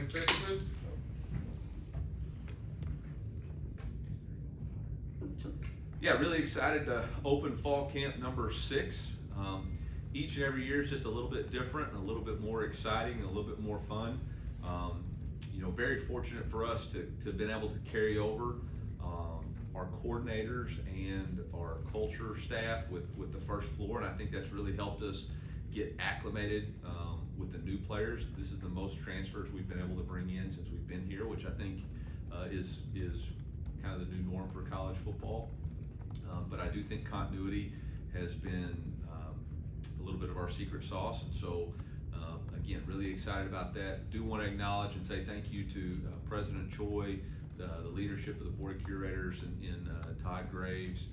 Stand please. Yeah, really excited to open fall camp number 6. Each and every year is just a little bit different and a little bit more exciting and a little bit more fun. Very fortunate for us to have been able to carry over our coordinators and our culture staff with the first floor, and I think that's really helped us get acclimated with the new players. This is the most transfers we've been able to bring in since we've been here, which I think is kind of the new norm for college football. But I do think continuity has been a little bit of our secret sauce, and so again, really excited about that. Do want to acknowledge and say thank you to President Choi, the leadership of the Board of Curators in Todd Graves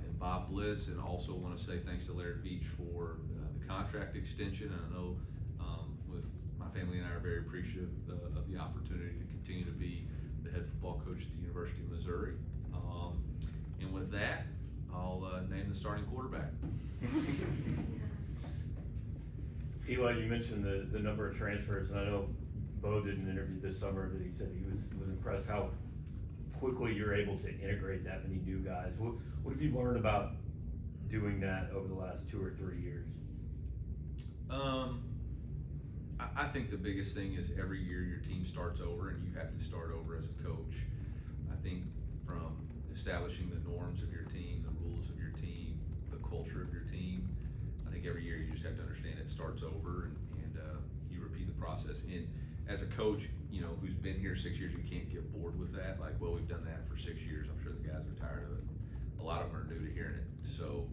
and Bob Blitz, and also want to say thanks to Laird Beach for the contract extension. And I know with my family and I are very appreciative of the opportunity to continue to be the head football coach at the University of Missouri. And with that, I'll name the starting quarterback. Eli, you mentioned the number of transfers, and I know Bo did an interview this summer that he said he was impressed how quickly you're able to integrate that many new guys. What have you learned about doing that over the last 2 or 3 years? I think the biggest thing is every year your team starts over and you have to start over as a coach. I think from establishing the norms of your team, the rules of your team, the culture of your team, I think every year you just have to understand it starts over and you repeat the process. And as a coach, who's been here 6 years, you can't get bored with that. Like, well, we've done that for 6 years. I'm sure the guys are tired of it. A lot of them are new to hearing it. So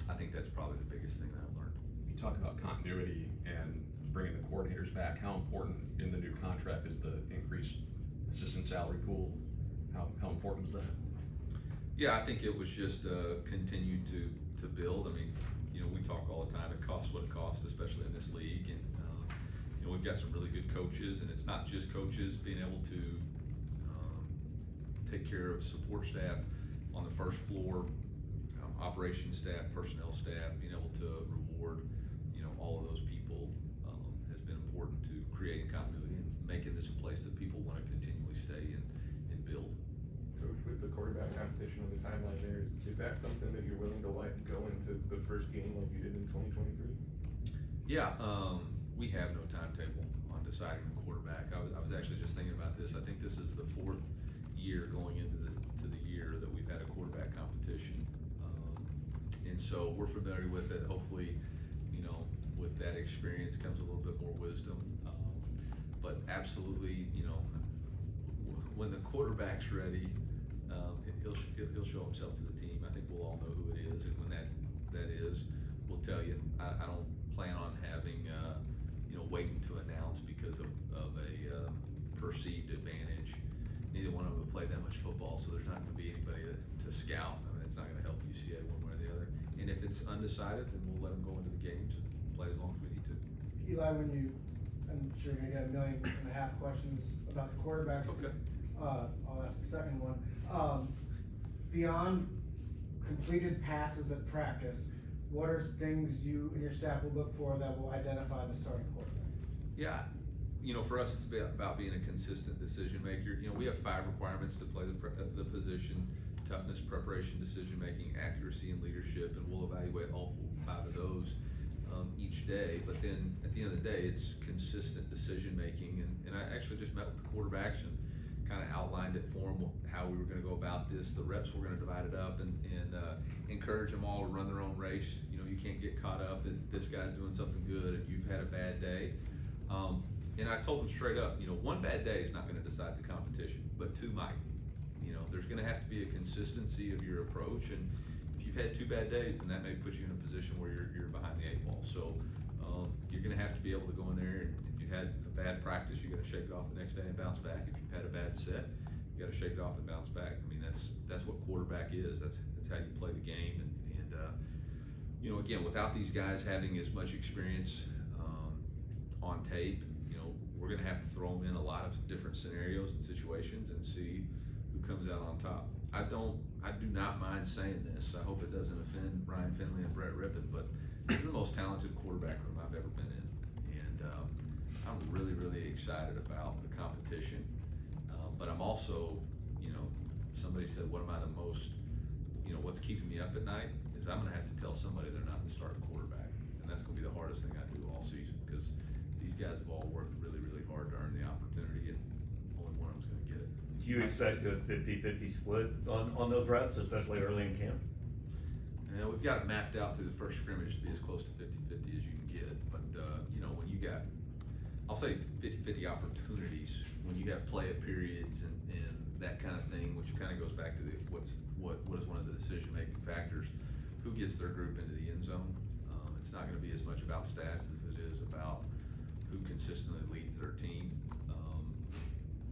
I think that's probably the biggest thing that I've learned. You talk about continuity and bringing the coordinators back. How important in the new contract is the increased assistant salary pool? How important is that? Yeah, I think it was just continued to build. I mean, we talk all the time, it costs what it costs, especially in this league. And we've got some really good coaches, and it's not just coaches being able to take care of support staff on the first floor, operations staff, personnel staff, being able to reward, all of those people has been important to creating continuity and making this a place that people want to continually stay and build. Coach, with the quarterback competition on the timeline there, is that something that you're willing to let go into the first game like you did in 2023? Yeah, we have no timetable on deciding the quarterback. I was actually just thinking about this. I think this is the 4th year going into the year that we've had a quarterback competition, and so we're familiar with it. Hopefully, with that experience comes a little bit more wisdom. But absolutely, when the quarterback's ready, he'll show himself to the team. I think we'll all know who it is, and when that is, we'll tell you. I don't plan on having waiting to announce because of a perceived advantage. Neither one of them have played that much football, so there's not going to be anybody to scout. I mean, it's not going to help UCA one way or the other. And if it's undecided, then we'll let them go into the games and play as long as we need to. Eli, I'm sure you're gonna get 1.5 million questions about the quarterbacks. Okay. I'll ask the second one. Beyond completed passes at practice, what are things you and your staff will look for that will identify the starting quarterback? Yeah, for us, it's about being a consistent decision maker. We have 5 requirements to play the position: toughness, preparation, decision making, accuracy, and leadership. And we'll evaluate all 5 of those each day. But then at the end of the day, it's consistent decision making. And I actually just met with the quarterbacks and kind of outlined it for them how we were going to go about this. The reps, we're going to divide it up and encourage them all to run their own race. You can't get caught up that this guy's doing something good and you've had a bad day. And I told them straight up, 1 bad day is not going to decide the competition, but 2 might. There's going to have to be a consistency of your approach, and if you've had 2 bad days, then that may put you in a position where you're behind the 8 ball. So you're going to have to be able to go in there. If you had a bad practice, you got to shake it off the next day and bounce back. If you've had a bad set, you got to shake it off and bounce back. I mean, that's what quarterback is. That's how you play the game. And again, without these guys having as much experience on tape, we're going to have to throw them in a lot of different scenarios and situations and see who comes out on top. I do not mind saying this. I hope it doesn't offend Ryan Finley and Brett Rippon, but this is the most talented quarterback room I've ever been in. And I'm really, really excited about the competition. But I'm also, somebody said, what am I the most, what's keeping me up at night is I'm gonna have to tell somebody they're not the starting quarterback. And that's gonna be the hardest thing I do all season, because these guys have all worked really, really hard to earn the opportunity, and only one of them's gonna get it. Do you expect a 50-50 split on those reps, especially early in camp? And we've got it mapped out through the first scrimmage to be as close to 50-50 as you can get, but, when you got, I'll say 50-50 opportunities, when you have play-up periods and that kind of thing, which kind of goes back to what is one of the decision-making factors, who gets their group into the end zone. It's not gonna be as much about stats as it is about who consistently leads their team.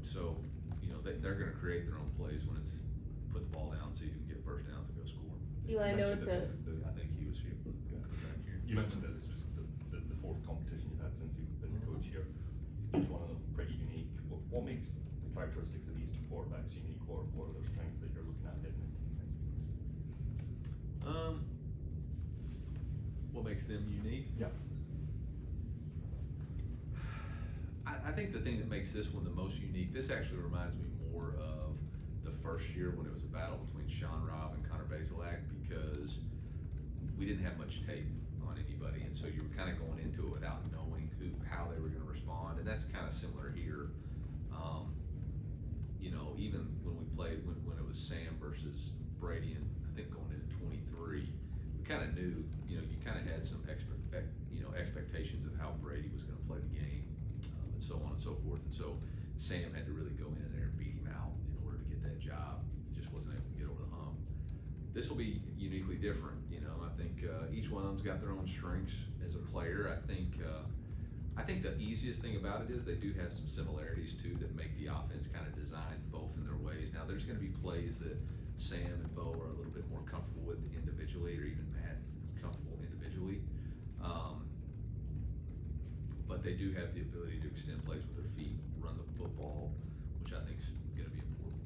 So, they're gonna create their own plays when it's put the ball down, see who can get first downs and go score. Eli, I know it's a. I think he was here. Back here. You mentioned that this was the fourth competition you've had since you've been the coach here. Each one of them pretty unique. What makes the characteristics of these two quarterbacks unique? What are those strengths that you're looking at heading into these next weeks? What makes them unique? Yeah. I think the thing that makes this one the most unique, this actually reminds me more of the first year when it was a battle between Sean Robb and Connor Bazelak, because we didn't have much tape on anybody, and so you were kind of going into it without knowing how they were gonna respond, and that's kind of similar here. Even when we played, when it was Sam versus Brady, and I think going into 23, we kind of knew, you kind of had some expectations of how Brady was gonna play the game, and so on and so forth, and so Sam had to really go in there and beat him out in order to get that job. He just wasn't able to get over the hump. This will be uniquely different, I think each one of them's got their own strengths as a player. I think the easiest thing about it is they do have some similarities too that make the offense kind of designed both in their ways. Now there's gonna be plays that Sam and Bo are a little bit more comfortable with individually, or even Matt is comfortable individually. But they do have the ability to extend plays with their feet, run the football, which I think is gonna be important.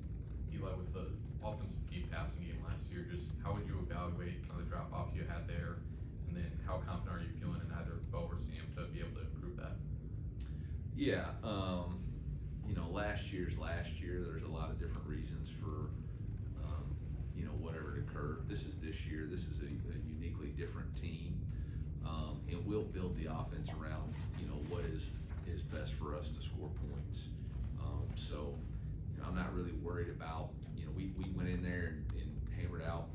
Eli, with the offensive deep passing game last year, just how would you evaluate kind of the drop off you had there? And then how confident are you feeling in either Bo or Sam to be able to improve that? Yeah, last year, there's a lot of different reasons for, whatever occurred. This is this year, this is a uniquely different team. And we'll build the offense around, what is best for us to score points. So, I'm not really worried about, we went in there and hammered out,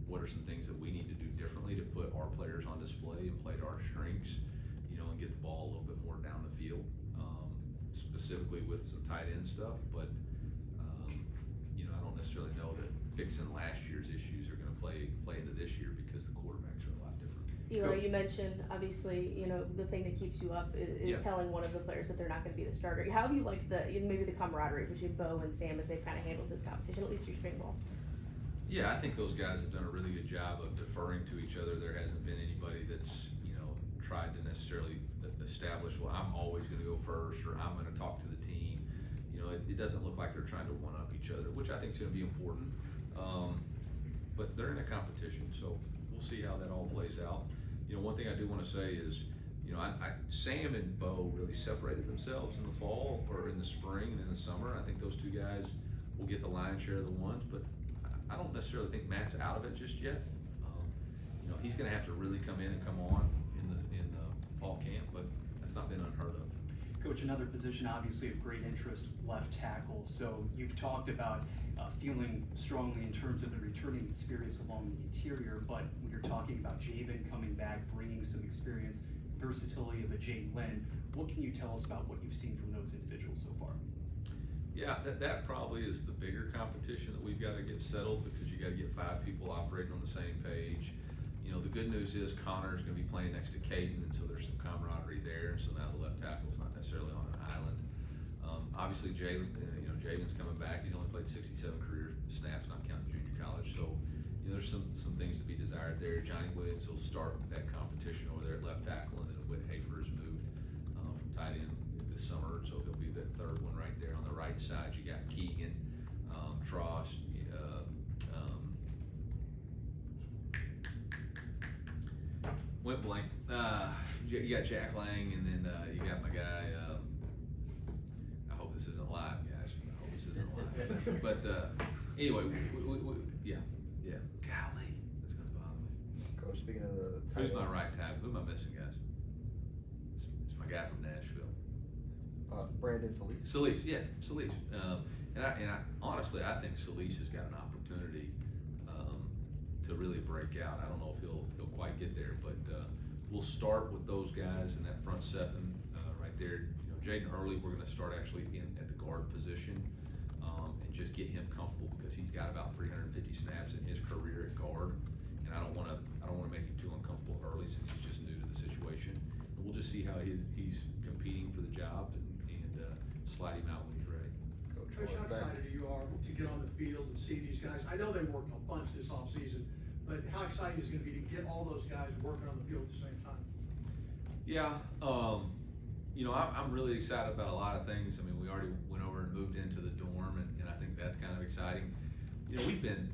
what are some things that we need to do differently to put our players on display and play to our strengths, and get the ball a little bit more down the field, specifically with some tight end stuff, but, I don't necessarily know that fixing last year's issues are gonna play into this year, because the quarterbacks are a lot different. Eli, you mentioned, obviously, the thing that keeps you up is Yeah. telling one of the players that they're not gonna be the starter. How have you liked maybe the camaraderie between Bo and Sam as they've kind of handled this competition, at least through spring ball? Yeah, I think those guys have done a really good job of deferring to each other. There hasn't been anybody that's, tried to necessarily establish, well, I'm always gonna go first, or I'm gonna talk to the team. It doesn't look like they're trying to one up each other, which I think is gonna be important. But they're in a competition, so we'll see how that all plays out. One thing I do wanna say is, Sam and Bo really separated themselves in the fall, or in the spring and in the summer. I think those two guys will get the lion's share of the ones, but I don't necessarily think Matt's out of it just yet. He's gonna have to really come in and come on in the fall camp, but that's not been unheard of. Coach, another position obviously of great interest, left tackle. So you've talked about feeling strongly in terms of the returning experience along the interior, but when you're talking about Javen coming back, bringing some experience, versatility of a Jay Lynn, what can you tell us about what you've seen from those individuals so far? Yeah, that probably is the bigger competition that we've got to get settled, because you got to get 5 people operating on the same page. The good news is Connor's going to be playing next to Caden, and so there's some camaraderie there. So now the left tackle's not necessarily on an island. Obviously, Javen's coming back. He's only played 67 career snaps, not counting junior college. So, there's some things to be desired there. Johnny Williams will start that competition over there at left tackle, and then Whit Hafer has moved from tight end this summer, so he'll be that third one right there. On the right side, you got Keegan, Tross, went blank. You got Jack Lang, and then you got my guy But, anyway, yeah, golly, that's gonna bother me. Coach, speaking of the Who's tight my end, right tackle? Who am I missing, guys? It's my guy from Nashville. Brandon Solis. Solis, yeah, Solis. And I honestly, I think Solis has got an opportunity, to really break out. I don't know if he'll quite get there, but, we'll start with those guys in that front seven, right there. You know, Jaden Hurley, we're gonna start actually at the guard position, and just get him comfortable because he's got about 350 snaps in his career at guard. And I don't wanna make him too uncomfortable early since he's just new to the situation. And we'll just see how he's competing for the job and slide him out when he's ready. Coach, how excited you are to get on the field and see these guys? I know they worked a bunch this offseason, but how exciting is it gonna be to get all those guys working on the field at the same time? Yeah, you know, I'm really excited about a lot of things. I mean, we already went over and moved into the dorm, and I think that's kind of exciting. You know, we've been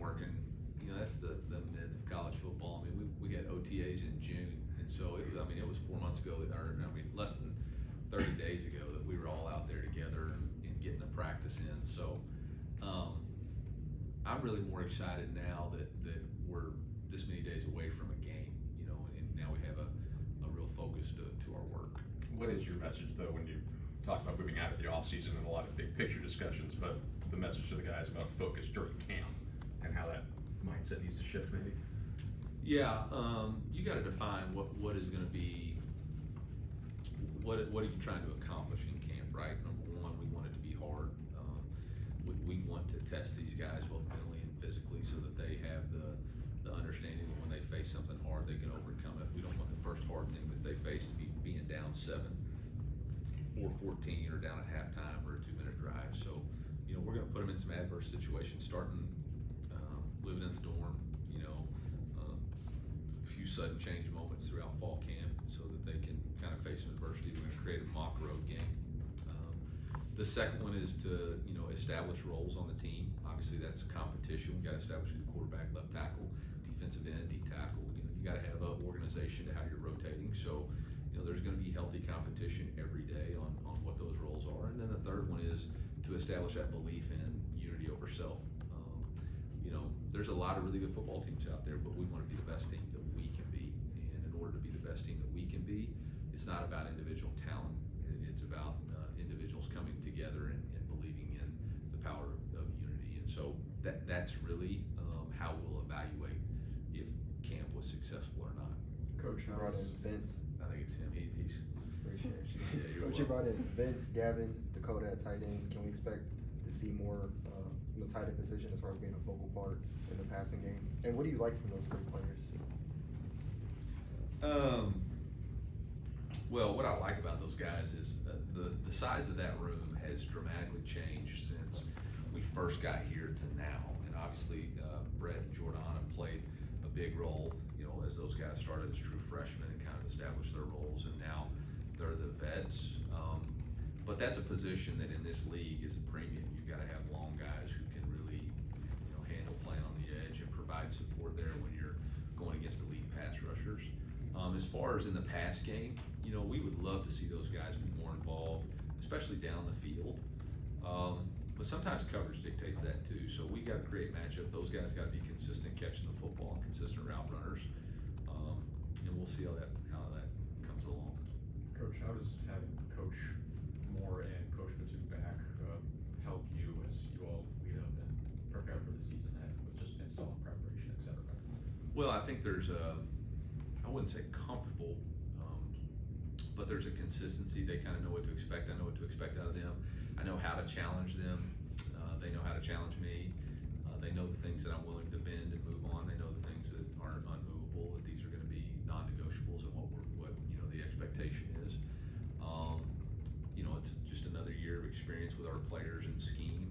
working. You know, that's the myth of college football. I mean, we had OTAs in June, and so it was 4 months ago, less than 30 days ago that we were all out there together and getting the practice in. So, I'm really more excited now that we're this many days away from a game, you know, and now we have a real focus to our work. What is your message though, when you talk about moving out of the offseason and a lot of big picture discussions, but the message to the guys about focus during camp and how that mindset needs to shift maybe? Yeah, you gotta define what is gonna be, what are you trying to accomplish in camp, right? Number one, we want it to be hard. We want to test these guys both mentally and physically so that they have the understanding that when they face something hard, they can overcome it. We don't want the first hard thing that they face to be being down 7 or 14 or down at halftime or a 2-minute drive. So, you know, we're gonna put them in some adverse situations, starting living in the dorm, you know, a few sudden change moments throughout fall camp so that they can kind of face some adversity. We're gonna create a mock road game. The second one is to, you know, establish roles on the team. Obviously, that's competition. We got to establish the quarterback, left tackle, defensive end, D tackle. You know, you got to have an organization to how you're rotating. So, you know, there's going to be healthy competition every day on what those roles are. And then the third one is to establish that belief in unity over self. You know, there's a lot of really good football teams out there, but we want to be the best team that we can be. And in order to be the best team that we can be, it's not about individual talent. It's about individuals coming together and believing in the power of unity. And so that's really how we'll evaluate if camp was successful or not. Coach, you brought in Vince. I think it's him. He's Appreciate you. Yeah, you're Coach, you brought welcome. in Vince, Gavin, Dakota at tight end. Can we expect to see more in the tight end position as far as being a focal part in the passing game? And what do you like from those three players? Well, what I like about those guys is the size of that room has dramatically changed since we first got here to now. And obviously, Brett and Jordan have played a big role, you know, as those guys started as true freshmen and kind of established their roles, and now they're the vets. But that's a position that in this league is a premium. You've got to have long guys who can really, you know, handle playing on the edge and provide support there when you're going against elite pass rushers. As far as in the pass game, you know, we would love to see those guys be more involved, especially down the field. But sometimes coverage dictates that too. So we got to create matchup. Those guys got to be consistent catching the football and consistent route runners. And we'll see how that comes along. Coach, how does having Coach Moore and Coach Batum back help you as you all lead up and prepare for the season ahead with just install preparation, et cetera? Well, I think there's I wouldn't say comfortable, but there's a consistency. They kind of know what to expect. I know what to expect out of them. I know how to challenge them. They know how to challenge me. They know the things that I'm willing to bend and move on. They know the things that aren't unmovable, that these are going to be non-negotiables and what you know the expectation is. You know, it's just another year of experience with our players and scheme,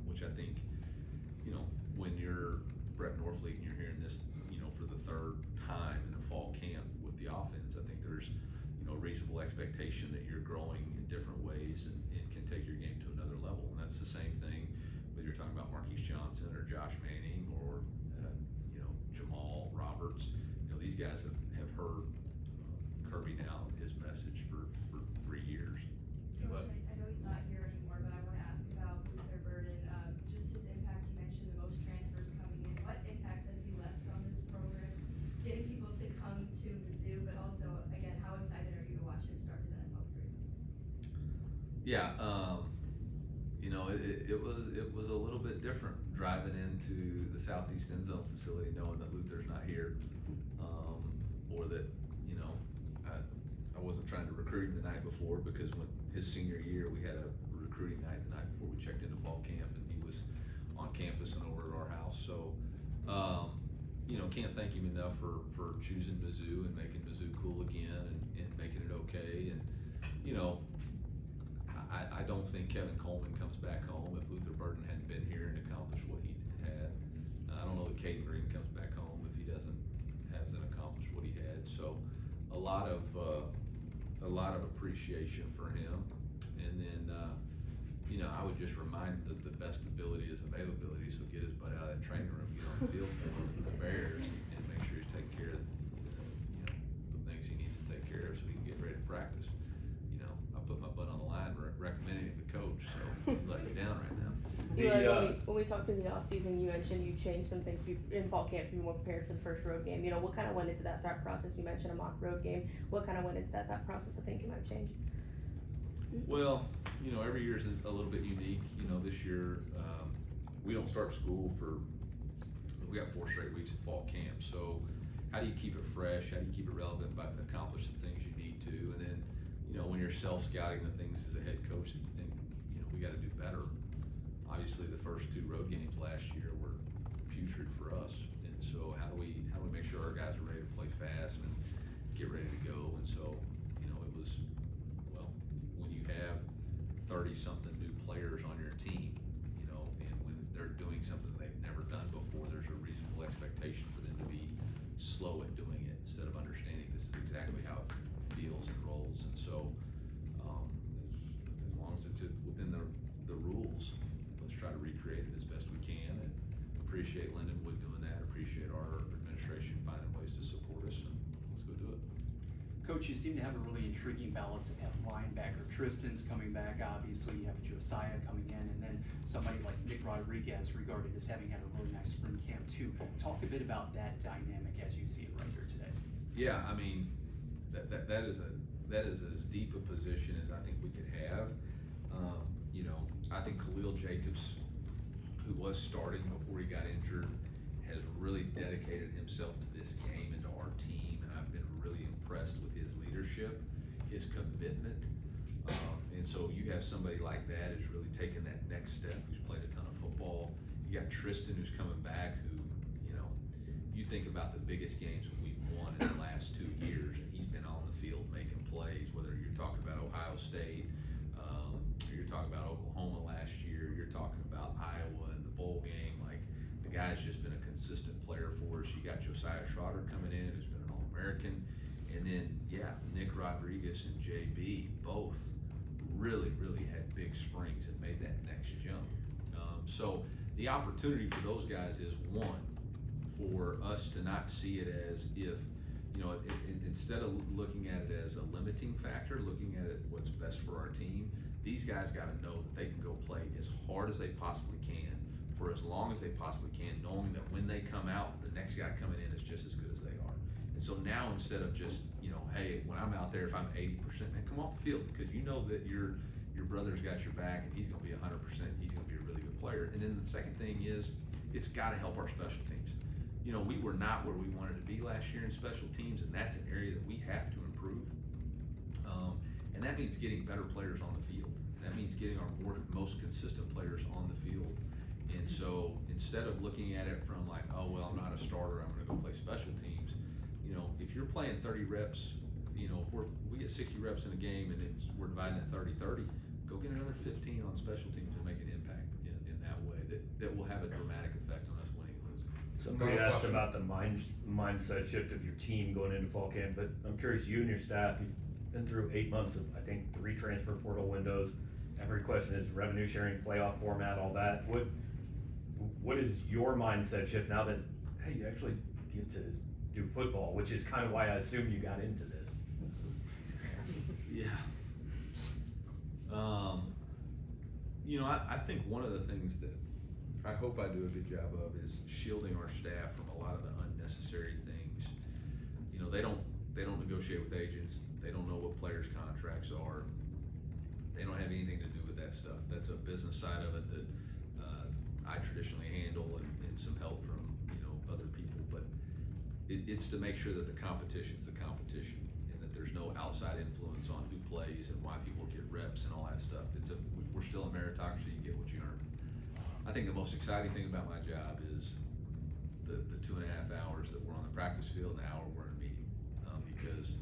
which I think, you know, when you're Brett Norfleet and you're hearing this, you know, for the third time in the fall camp with the offense, I think there's, you know, a reasonable expectation that you're growing in different ways and can take your game to another level. And that's the same thing whether you're talking about Marquise Johnson or Josh Manning or, you know, Jamal Roberts. You know, these guys have heard Kirby now, his message for 3 years. Coach, I know he's not here anymore, but I want to ask about Luther Burden Yeah, you know, it was a little bit different driving into the southeast end zone facility, knowing that Luther's not here, or that, you know, I wasn't trying to recruit him the night before, because when his senior year, we had a recruiting night the night before we checked into fall camp, and he was on campus and over at our house. So, you know, can't thank him enough for choosing Mizzou and making Mizzou cool again, and making it okay. And, you know, I don't think Kevin Coleman comes back home if Luther Burden hadn't been here and accomplished what he had. I don't know that Caden Green comes back home if he hasn't accomplished what he had. So a lot of appreciation for him. And then, you know, I would just remind him that the best ability is availability. So get his butt out of that training room, get on the field for the Bears, and make sure he's taking care of, you know, the things he needs to take care of so he can get ready to practice. You know, I put my butt on the line recommending him to coach, so he's letting me down right now. When we talked in the off season, you mentioned you changed some things in fall camp to be more prepared for the first road game. You know, what kind of went into that thought process? You mentioned a mock road game. What kind of went into that thought process of things you might change? Well, you know, every year is a little bit unique. You know, this year, we don't start school we got 4 straight weeks of fall camp. So how do you keep it fresh? How do you keep it relevant by accomplish the things you need to? And then, you know, when you're self-scouting the things as a head coach that you think, you know, we gotta do better. Obviously, the first 2 road games last year were putrid for us. And so how do we make sure our guys are ready to play fast and get ready to go? And so, you know, it was, well, when you have 30-something new players on your team, you know, and when they're doing something they've never done before, there's a reasonable expectation for them to be slow at doing it instead of understanding this is exactly how it feels and rolls. And so, as long as it's within the rules, let's try to recreate it as best we can, and appreciate Lindenwood doing that, appreciate our administration finding ways to support us, and let's go do it. Coach, you seem to have a really intriguing balance at linebacker. Tristan's coming back, obviously, you have Josiah coming in, and then somebody like Nick Rodriguez regarded as having had a really nice spring camp too. Talk a bit about that dynamic as you see it right here today. Yeah, I mean, that is as deep a position as I think we could have. You know, I think Khalil Jacobs, who was starting before he got injured, has really dedicated himself to this game and to our team, and I've been really impressed with his leadership, his commitment. And so you have somebody like that who's really taken that next step, who's played a ton of football. You got Tristan, who's coming back, who, you know, you think about the biggest games we've won in the last 2 years, and he's been on the field making plays, whether you're talking about Ohio State, or you're talking about Oklahoma last year, you're talking about Iowa in the bowl game. Like, the guy's just been a consistent player for us. You got Josiah Schroeder coming in, who's been an All-American. And then, yeah, Nick Rodriguez and JB both really had big springs and made that next jump. So the opportunity for those guys is, one, for us to not see it as if, you know, instead of looking at it as a limiting factor, looking at it what's best for our team, these guys got to know that they can go play as hard as they possibly can for as long as they possibly can, knowing that when they come out, the next guy coming in is just as good as they are. And so now, instead of just, you know, hey, when I'm out there, if I'm 80%, man, come off the field, because you know that your brother's got your back and he's going to be 100%, he's going to be a really good player. And then the second thing is, it's got to help our special teams. You know, we were not where we wanted to be last year in special teams, and that's an area that we have to improve. And that means getting better players on the field. That means getting our most consistent players on the field. And so instead of looking at it from like, oh, well, I'm not a starter, I'm going to go play special teams. You know, if you're playing 30 reps, you know, if we get 60 reps in a game and we're dividing it 30-30, go get another 15 on special teams and make an impact in that way that will have a dramatic effect on us winning and losing. Somebody asked about the mindset shift of your team going into fall camp, but I'm curious, you and your staff, you've been through 8 months of, I think, 3 transfer portal windows. Every question is revenue sharing, playoff format, all that. What is your mindset shift now that, hey, you actually get to do football, which is kind of why I assume you got into this? Yeah. You know, I think one of the things that I hope I do a good job of is shielding our staff from a lot of the unnecessary things. You know, they don't negotiate with agents. They don't know what players' contracts are. They don't have anything to that stuff. That's a business side of it that, I traditionally handle and some help from, other people, but it's to make sure that the competition's the competition and that there's no outside influence on who plays and why people get reps and all that stuff. We're still a meritocracy, you get what you earn. I think the most exciting thing about my job is the 2.5 hours that we're on the practice field and the hour we're in a meeting, because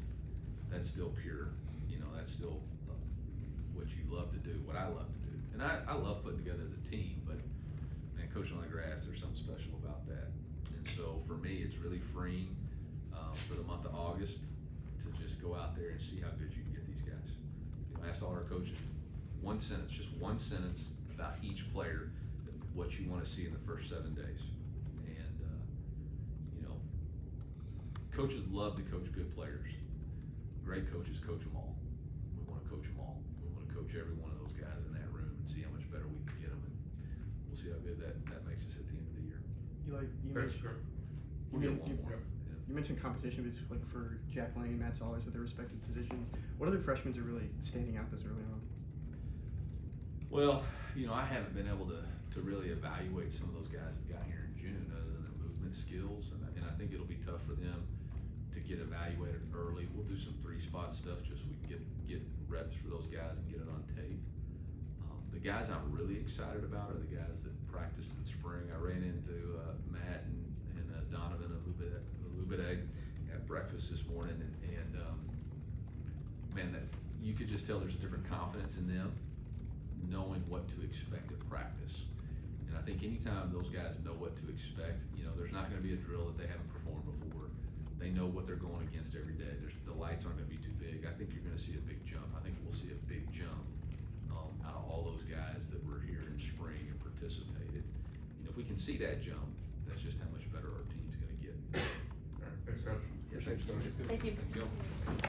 that's still pure, that's still what you love to do, what I love to do. And I love putting together the team, but man, coaching on the grass, there's something special about that. And so for me, it's really freeing, for the month of August to just go out there and see how good you can get these guys. I asked all our coaches, just one sentence about each player, what you wanna see in the first 7 days. And, coaches love to coach good players. Great coaches coach them all. We wanna coach them all. We wanna coach every one of those guys in that room and see how much better we can get them. And we'll see how good that makes us at the end of the year. You That's mentioned, good. We'll get one more. you mentioned competition between for Jack Lang and Matt Zollers at their respective positions. What other freshmen are really standing out this early on? Well, I haven't been able to really evaluate some of those guys that got here in June, other than their movement skills, and I think it'll be tough for them to get evaluated early. We'll do some 3-spot stuff just so we can get reps for those guys and get it on tape. The guys I'm really excited about are the guys that practiced in spring. I ran into Matt and Donovan a little bit at breakfast this morning, and man, you could just tell there's a different confidence in them, knowing what to expect at practice. And I think anytime those guys know what to expect, there's not gonna be a drill that they haven't performed before. They know what they're going against every day. The lights aren't gonna be too big. I think you're gonna see a big jump. I think we'll see a big jump out of all those guys that were here in spring and participated. If we can see that jump, that's just how much better our team's gonna get. All right, thanks, Coach. Yeah, thanks, Coach. Thank you. Thank you.